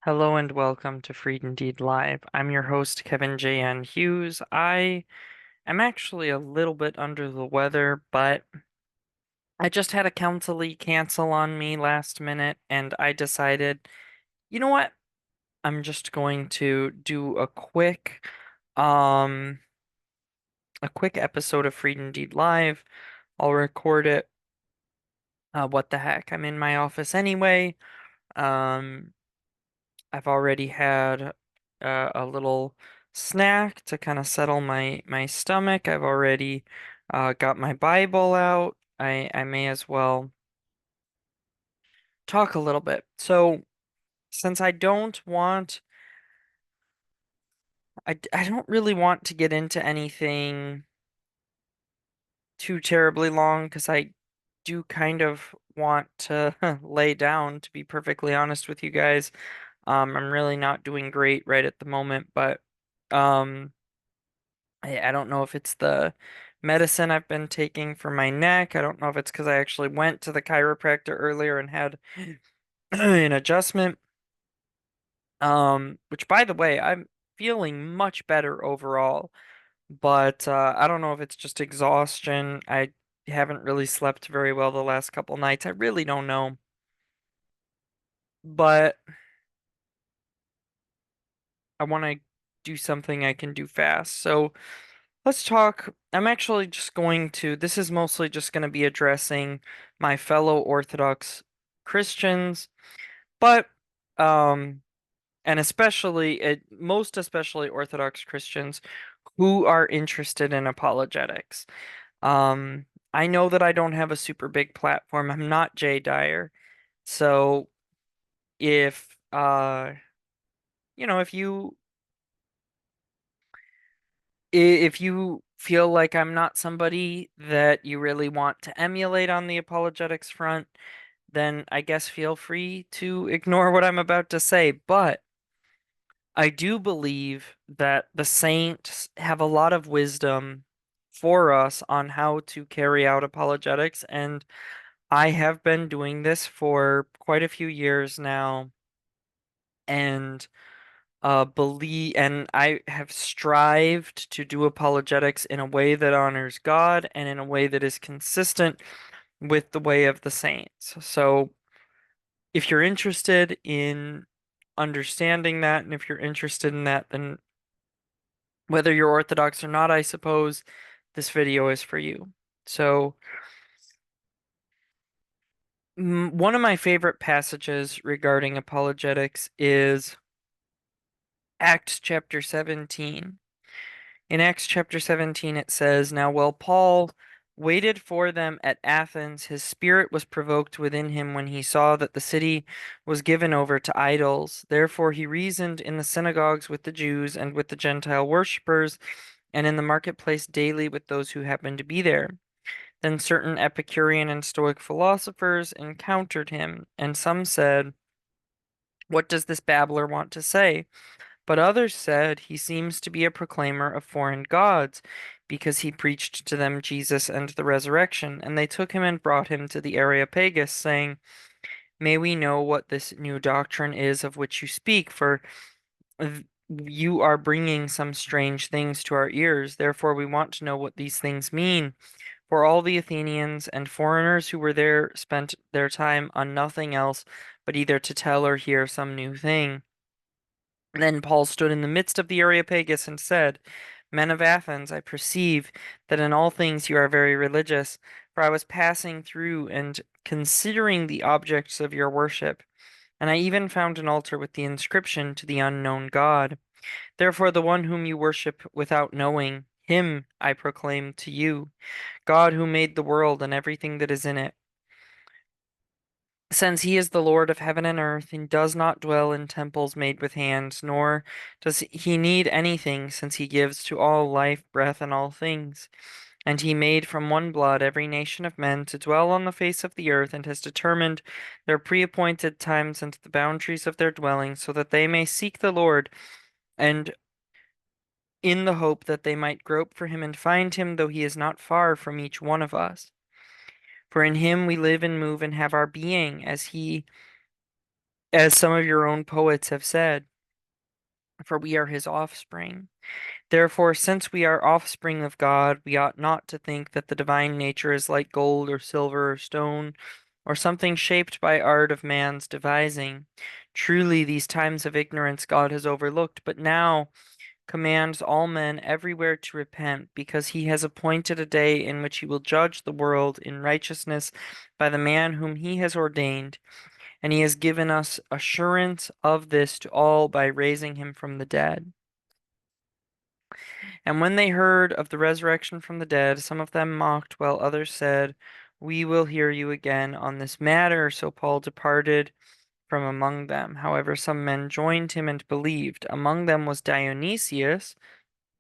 Hello and welcome to Freed Indeed Live. I'm your host, Kevin J.N. Hughes. I am actually a little bit under the weather, but I just had a counselee cancel on me last minute, and I decided, you know what? I'm just going to do um, a quick episode of Freed Indeed Live. I'll record it. What the heck? I'm in my office anyway. Um, I've already had a little snack to kind of settle my stomach. I've already got my Bible out. I may as well talk a little bit. So, since I don't really want to get into anything too terribly long because I do kind of want to lay down, to be perfectly honest with you guys. I'm really not doing great right at the moment, but um. I don't know if it's the medicine I've been taking for my neck. I don't know if it's because I actually went to the chiropractor earlier and had an adjustment. Which by the way, I'm feeling much better overall, but I don't know if it's just exhaustion. I haven't really slept very well the last couple nights. I really don't know, but I want to do something I can do fast. So let's talk. I'm actually just going to, this is mostly just going to be addressing my fellow Orthodox Christians, but, um, and most especially Orthodox Christians who are interested in apologetics. Um, I know that I don't have a super big platform. I'm not Jay Dyer. So if, if if you feel like I'm not somebody that you really want to emulate on the apologetics front, then I guess feel free to ignore what I'm about to say. But I do believe that the saints have a lot of wisdom for us on how to carry out apologetics, and I have been doing this for quite a few years now, and I have strived to do apologetics in a way that honors God and in a way that is consistent with the way of the saints. So if you're interested in understanding that, and if you're interested in that, then whether you're Orthodox or not, I suppose this video is for you. So, one of my favorite passages regarding apologetics is Acts chapter 17. In Acts chapter 17, it says, "Now while Paul waited for them at Athens, his spirit was provoked within him when he saw that the city was given over to idols. Therefore he reasoned in the synagogues with the Jews and with the Gentile worshippers, and in the marketplace daily with those who happened to be there. Then certain Epicurean and Stoic philosophers encountered him, and some said, 'What does this babbler want to say?' But others said, 'He seems to be a proclaimer of foreign gods, because he preached to them Jesus and the resurrection.' And they took him and brought him to the Areopagus, saying, 'May we know what this new doctrine is of which you speak? For you are bringing some strange things to our ears. Therefore we want to know what these things mean.' For all the Athenians and foreigners who were there spent their time on nothing else but either to tell or hear some new thing. Then Paul stood in the midst of the Areopagus and said, 'Men of Athens, I perceive that in all things you are very religious, for I was passing through and considering the objects of your worship, and I even found an altar with the inscription to the unknown God. Therefore the one whom you worship without knowing, him I proclaim to you, God who made the world and everything that is in it. Since he is the Lord of heaven and earth, and does not dwell in temples made with hands, nor does he need anything, since he gives to all life, breath, and all things. And he made from one blood every nation of men to dwell on the face of the earth, and has determined their pre-appointed times and the boundaries of their dwelling, so that they may seek the Lord, and in the hope that they might grope for him and find him, though he is not far from each one of us. For in him we live and move and have our being, As some of your own poets have said, for we are his offspring. Therefore, since we are offspring of God, we ought not to think that the divine nature is like gold or silver or stone, or something shaped by art of man's devising. Truly, these times of ignorance God has overlooked, but now commands all men everywhere to repent, because he has appointed a day in which he will judge the world in righteousness by the man whom he has ordained. And he has given us assurance of this to all by raising him from the dead. And when they heard of the resurrection from the dead, some of them mocked, while others said, "We will hear you again on this matter." So Paul departed from among them. However, some men joined him and believed. Among them was Dionysius,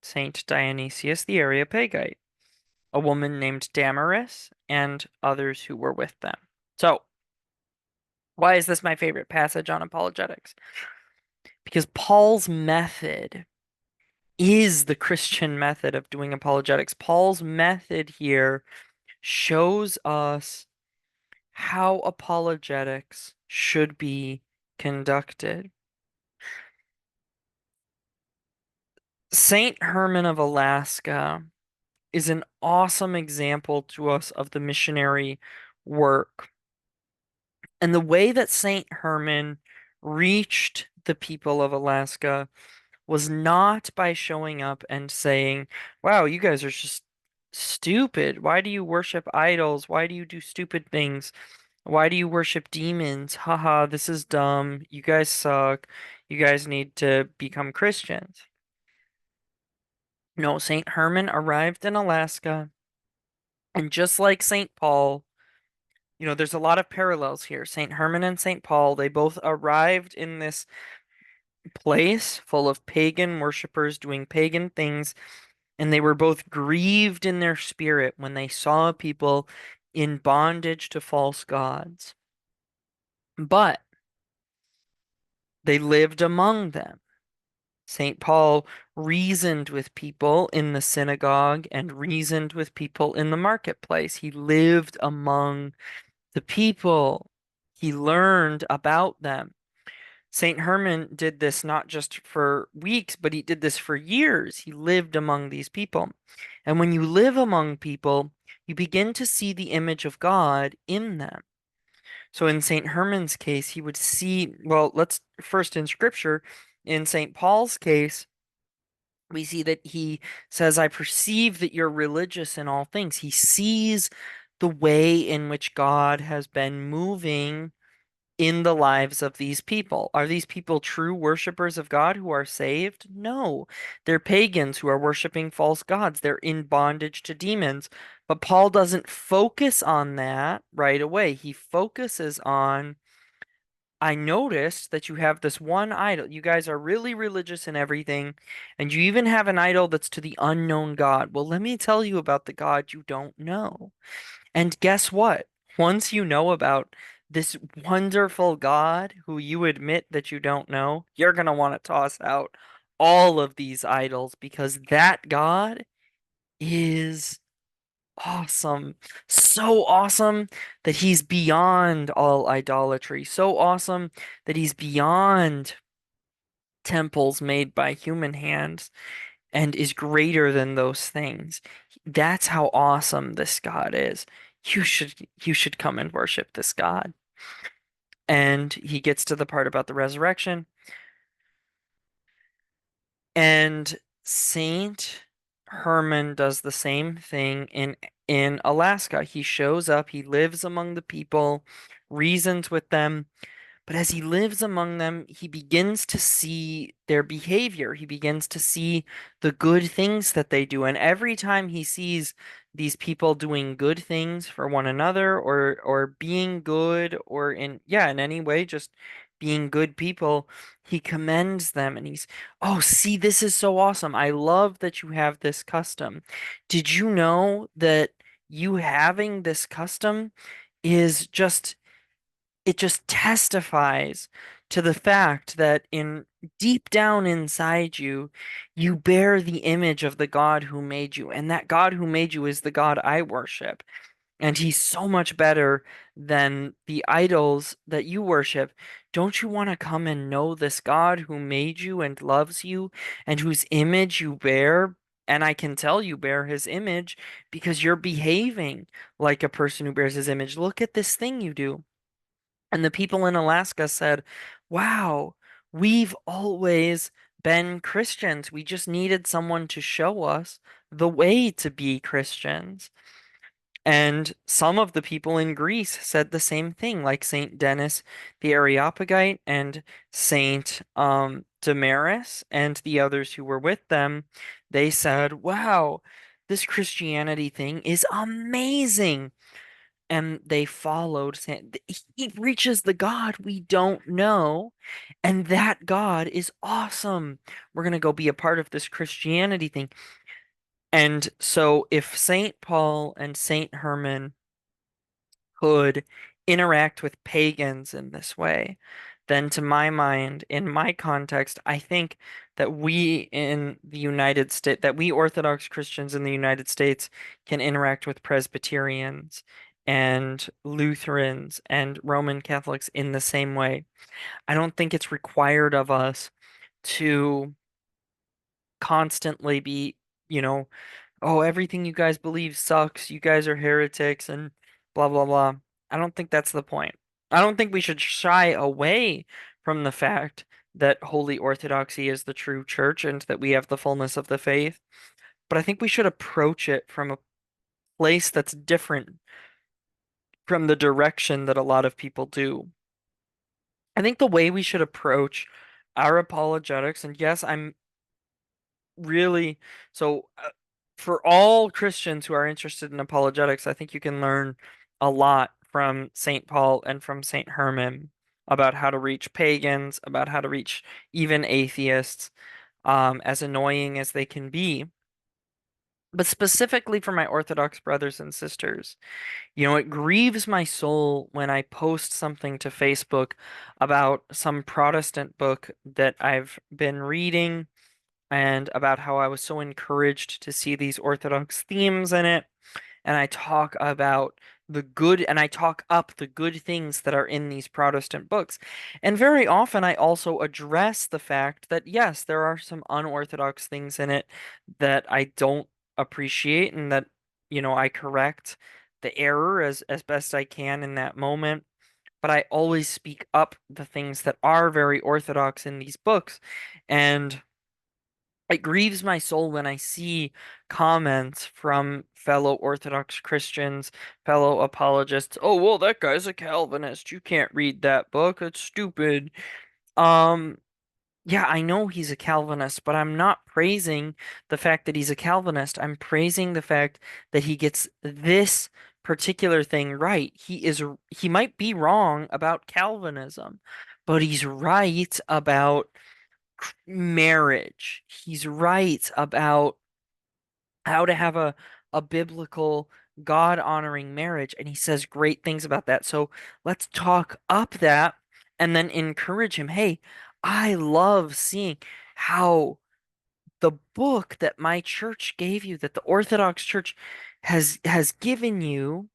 Saint Dionysius the Areopagite, a woman named Damaris, and others who were with them. So, why is this my favorite passage on apologetics? Because Paul's method is the Christian method of doing apologetics. Paul's method here shows us how apologetics should be conducted. Saint Herman of Alaska is an awesome example to us of the missionary work. And the way that Saint Herman reached the people of Alaska was not by showing up and saying, "Wow, you guys are just stupid. Why do you worship idols? Why do you do stupid things? Why do you worship demons? Haha, this is dumb. You guys suck. You guys need to become Christians." No, Saint Herman arrived in Alaska, and just like Saint Paul, there's a lot of parallels here. Saint Herman and Saint Paul, they both arrived in this place full of pagan worshippers doing pagan things, and they were both grieved in their spirit when they saw people in bondage to false gods. But they lived among them. St. Paul reasoned with people in the synagogue and reasoned with people in the marketplace. He lived among the people. He learned about them. St. Herman did this not just for weeks, but he did this for years. He lived among these people. And when you live among people, you begin to see the image of God in them. So in St. Herman's case, he would see, well, let's first in scripture, in St. Paul's case, we see that he says, "I perceive that you're religious in all things." He sees the way in which God has been moving in the lives of these people. Are these people true worshipers of God who are saved? No. They're pagans who are worshiping false gods. They're in bondage to demons. But Paul doesn't focus on that right away. He focuses on, "I noticed that you have this one idol. You guys are really religious and everything, and you even have an idol that's to the unknown God. Well, let me tell you about the God you don't know." And guess what? Once you know about this wonderful God who you admit that you don't know, you're going to want to toss out all of these idols, because that God is awesome. So awesome that he's beyond all idolatry. So awesome that he's beyond temples made by human hands and is greater than those things. That's how awesome this God is. You should come and worship this God. And he gets to the part about the resurrection. And Saint Herman does the same thing in Alaska. He shows up, he lives among the people, reasons with them, but as he lives among them, he begins to see their behavior. He begins to see the good things that they do. And every time he sees these people doing good things for one another, or being good, or in any way just being good people, he commends them, and "Oh, see, this is so awesome. I love that you have this custom. Did you know that you having this custom is just it just testifies to the fact that in deep down inside you, you bear the image of the God who made you, and that God who made you is the God I worship. and he's so much better than the idols that you worship. Don't you want to come and know this God who made you and loves you and whose image you bear? And I can tell you bear his image because you're behaving like a person who bears his image. Look at this thing you do. And the people in Alaska said, wow, we've always been Christians. We just needed someone to show us the way to be Christians. And some of the people in Greece said the same thing, like Saint Denis the Areopagite and Saint Damaris and the others who were with them. They said, wow, this Christianity thing is amazing. And they followed. He reaches the God we don't know, and that God is awesome. We're going to go be a part of this Christianity thing. And so, if Saint Paul and Saint Herman could interact with pagans in this way, then to my mind, in my context, I think that we in the United States, that we Orthodox Christians in the United States can interact with Presbyterians and Lutherans and Roman Catholics in the same way. I don't think it's required of us to constantly be, you know, oh, everything you guys believe sucks. You guys are heretics and blah, blah, blah. I don't think that's the point. I don't think we should shy away from the fact that Holy Orthodoxy is the true church and that we have the fullness of the faith. But I think we should approach it from a place that's different from the direction that a lot of people do. I think the way we should approach our apologetics, and yes, I'm really so for all Christians who are interested in apologetics, I think you can learn a lot from Saint Paul and from Saint Herman about how to reach pagans, about how to reach even atheists, as annoying as they can be. But specifically for my Orthodox brothers and sisters, it grieves my soul when I post something to Facebook about some Protestant book that I've been reading and about how I was so encouraged to see these Orthodox themes in it. And I talk about the good, and I talk up the good things that are in these Protestant books. And very often I also address the fact that, yes, there are some unorthodox things in it that I don't appreciate and that, I correct the error as best I can in that moment. But I always speak up the things that are very orthodox in these books. And it grieves my soul when I see comments from fellow Orthodox Christians, fellow apologists. Oh, well, that guy's a Calvinist. You can't read that book. It's stupid. Um, yeah, I know he's a Calvinist, but I'm not praising the fact that he's a Calvinist. I'm praising the fact that he gets this particular thing right. He might be wrong about Calvinism, but he's right about marriage. He's right about how to have a biblical, God-honoring marriage, and he says great things about that. So let's talk up that and then encourage him. Hey, I love seeing how the book that my church gave you, that the Orthodox Church has given you,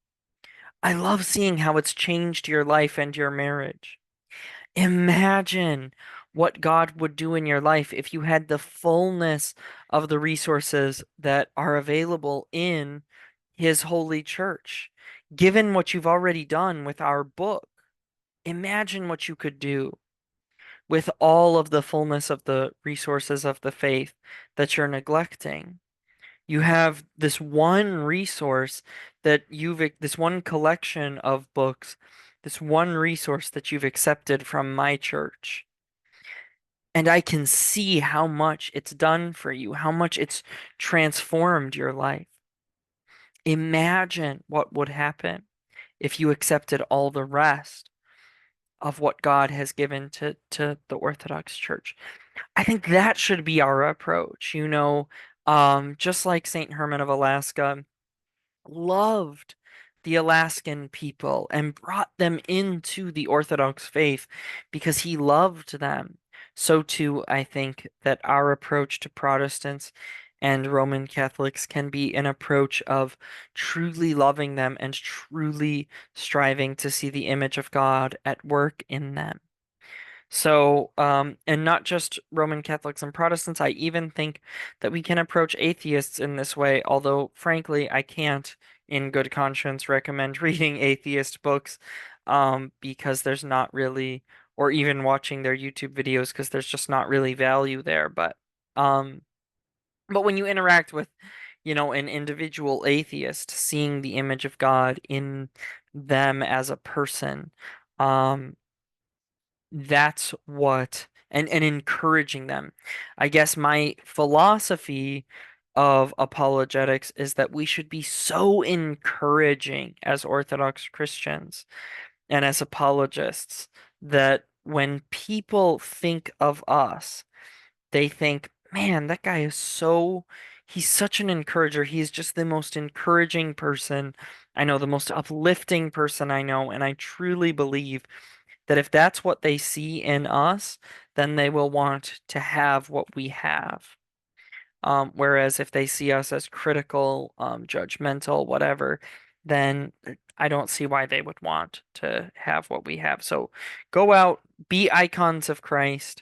I love seeing how it's changed your life and your marriage. Imagine what God would do in your life if you had the fullness of the resources that are available in His holy church. Given what you've already done with our book, imagine what you could do with all of the fullness of the resources of the faith that you're neglecting. You have this one resource this one collection of books, this one resource that you've accepted from my church. And I can see how much it's done for you, how much it's transformed your life. Imagine what would happen if you accepted all the rest of what God has given to the Orthodox Church. I think that should be our approach, just like Saint Herman of Alaska loved the Alaskan people and brought them into the Orthodox faith because he loved them. So too, I think that our approach to Protestants and Roman Catholics can be an approach of truly loving them and truly striving to see the image of God at work in them. So, and not just Roman Catholics and Protestants, I even think that we can approach atheists in this way, although frankly, I can't, in good conscience, recommend reading atheist books, because there's not really, or even watching their YouTube videos, because there's just not really value there. Um, but when you interact with, an individual atheist, seeing the image of God in them as a person, um, that's what and encouraging them. I guess my philosophy of apologetics is that we should be so encouraging as Orthodox Christians and as apologists that when people think of us, they think, man, that guy is he's such an encourager. He's just the most encouraging person I know, the most uplifting person I know, and I truly believe that if that's what they see in us, then they will want to have what we have. Whereas if they see us as critical, judgmental, whatever, then I don't see why they would want to have what we have. So go out, be icons of Christ.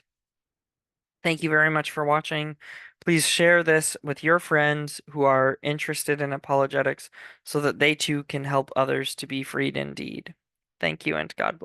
Thank you very much for watching. Please share this with your friends who are interested in apologetics so that they too can help others to be freed indeed. Thank you and God bless.